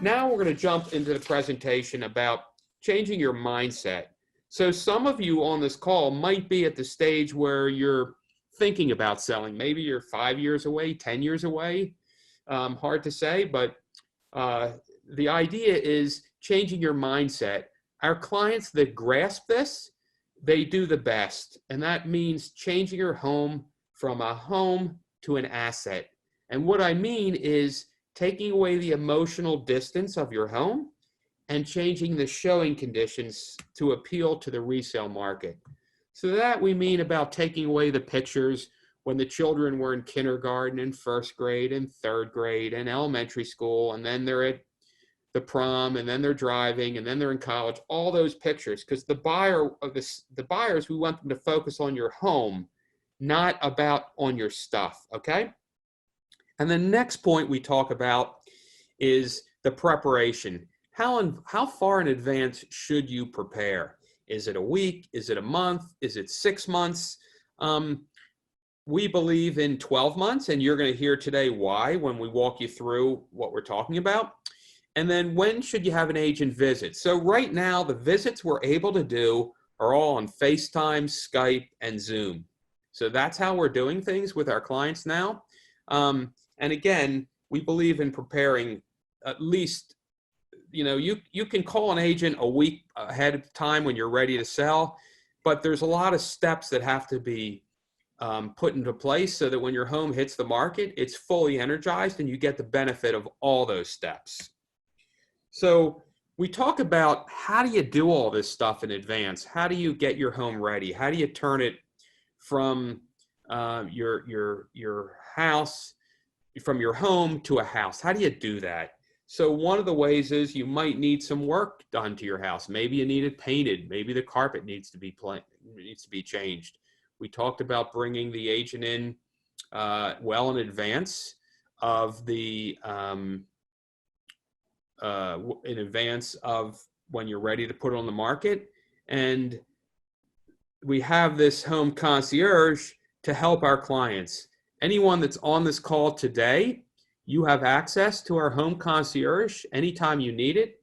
Now we're going to jump into the presentation about changing your mindset. So some of you on this call might be at the stage where you're thinking about selling. Maybe you're 5 years away, 10 years away. Hard to say, but the idea is changing your mindset. Our clients that grasp this, they do the best. And that means changing your home from a home to an asset. And what I mean is taking away the emotional distance of your home and changing the showing conditions to appeal to the resale market. So that we mean about taking away the pictures when the children were in kindergarten and first grade and third grade and elementary school, and then they're at the prom, and then they're driving, and then they're in college, all those pictures, because the buyers, we want them to focus on your home, not about on your stuff, okay? And the next point we talk about is the preparation. How far in advance should you prepare? Is it a week? Is it a month? Is it 6 months? We believe in 12 months, and you're going to hear today why when we walk you through what we're talking about. And then when should you have an agent visit? So right now, the visits we're able to do are all on FaceTime, Skype, and Zoom. So that's how we're doing things with our clients now. And again, we believe in preparing at least, you can call an agent a week ahead of time when you're ready to sell, but there's a lot of steps that have to be put into place so that when your home hits the market, it's fully energized and you get the benefit of all those steps. So we talk about how do you do all this stuff in advance? How do you get your home ready? How do you turn it from your house, from your home to a house? How do you do that? So one of the ways is you might need some work done to your house. Maybe you need it painted. Maybe the carpet needs to be changed. We talked about bringing the agent in well in advance of when you're ready to put it on the market. And we have this home concierge to help our clients. Anyone that's on this call today, you have access to our home concierge anytime you need it.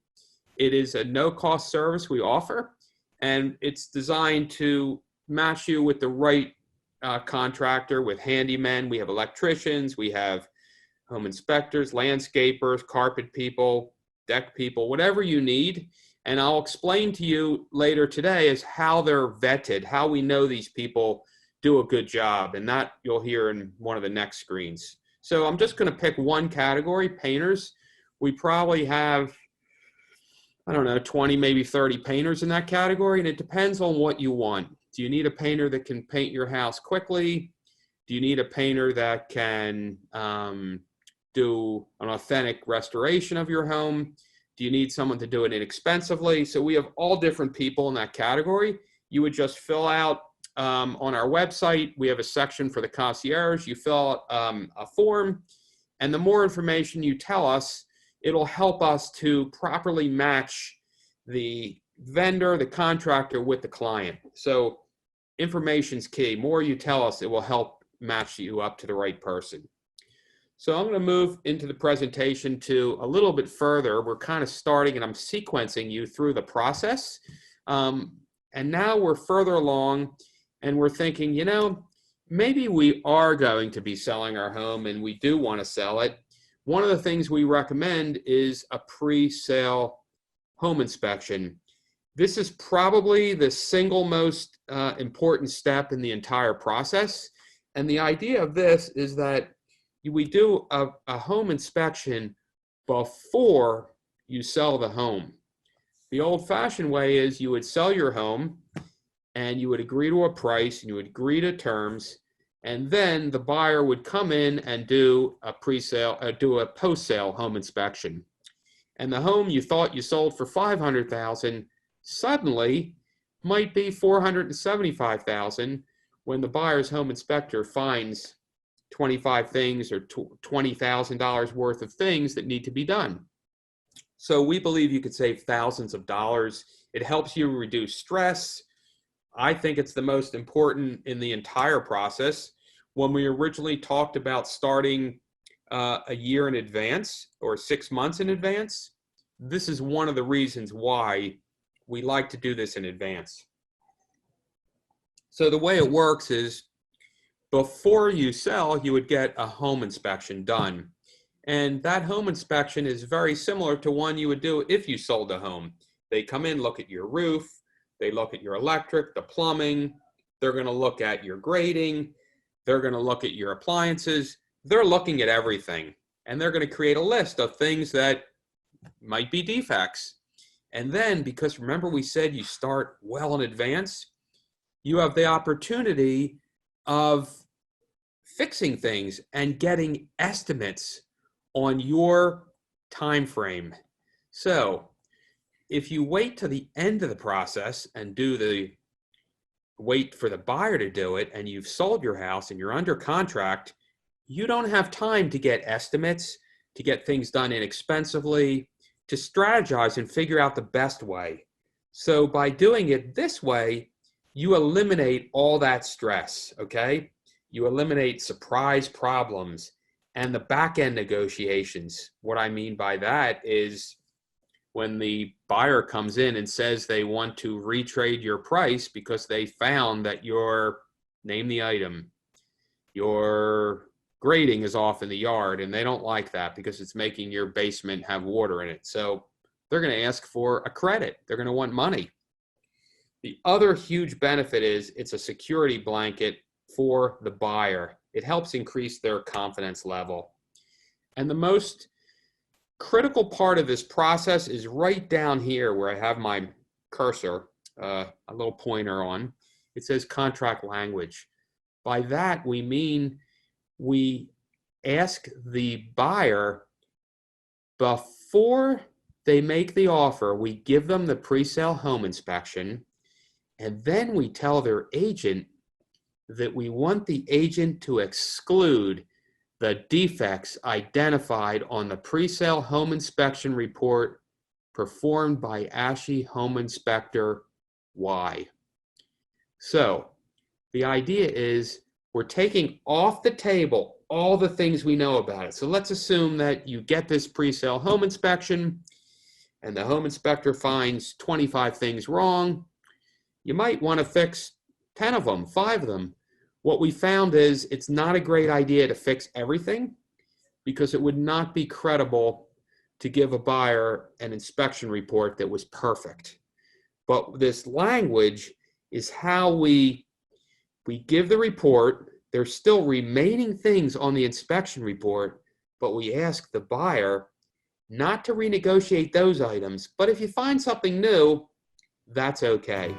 It is a no-cost service we offer, and it's designed to match you with the right contractor, with handymen. We have electricians, we have home inspectors, landscapers, carpet people, deck people, whatever you need. And I'll explain to you later today is how they're vetted, how we know these people do a good job, and that you'll hear in one of the next screens. So I'm just going to pick one category, painters. We probably have, 20, maybe 30 painters in that category, and it depends on what you want. Do you need a painter that can paint your house quickly? Do you need a painter that can do an authentic restoration of your home? Do you need someone to do it inexpensively? So we have all different people in that category. You would just fill out on our website, we have a section for the concierge. You fill out a form, and the more information you tell us, it'll help us to properly match the vendor, the contractor with the client. So information's key. More you tell us, it will help match you up to the right person. So I'm going to move into the presentation to a little bit further. We're kind of starting, and I'm sequencing you through the process. And now we're further along, and we're thinking, maybe we are going to be selling our home and we do want to sell it. One of the things we recommend is a pre-sale home inspection. This is probably the single most important step in the entire process. And the idea of this is that we do a home inspection before you sell the home. The old-fashioned way is you would sell your home and you would agree to a price and you would agree to terms, and then the buyer would come in and do a post-sale home inspection. And the home you thought you sold for $500,000 suddenly might be $475,000 when the buyer's home inspector finds 25 things or $20,000 worth of things that need to be done. So we believe you could save thousands of dollars. It helps you reduce stress. I think it's the most important in the entire process. When we originally talked about starting a year in advance or 6 months in advance, this is one of the reasons why we like to do this in advance. So the way it works is before you sell, you would get a home inspection done. And that home inspection is very similar to one you would do if you sold a home. They come in, look at your roof, they look at your electric, the plumbing, they're going to look at your grading, they're going to look at your appliances, they're looking at everything. And they're going to create a list of things that might be defects. And then, because remember we said you start well in advance, you have the opportunity of fixing things and getting estimates on your time frame. So if you wait to the end of the process and wait for the buyer to do it, and you've sold your house and you're under contract, you don't have time to get estimates, to get things done inexpensively, to strategize and figure out the best way. So by doing it this way, you eliminate all that stress, okay? You eliminate surprise problems and the back-end negotiations. What I mean by that is when the buyer comes in and says they want to retrade your price because they found that name the item, your grading is off in the yard, and they don't like that because it's making your basement have water in it. So they're going to ask for a credit. They're going to want money. The other huge benefit is it's a security blanket for the buyer. It helps increase their confidence level. And the most critical part of this process is right down here where I have my cursor, a little pointer on. It says contract language. By that, we mean we ask the buyer before they make the offer, we give them the pre-sale home inspection, and then we tell their agent that we want the agent to exclude the defects identified on the pre-sale home inspection report performed by ASHI Home Inspector Y. So the idea is we're taking off the table all the things we know about it. So let's assume that you get this pre-sale home inspection and the home inspector finds 25 things wrong. You might want to fix 10 of them, 5 of them. What we found is it's not a great idea to fix everything because it would not be credible to give a buyer an inspection report that was perfect. But this language is how we give the report. There's still remaining things on the inspection report, but we ask the buyer not to renegotiate those items. But if you find something new, that's okay.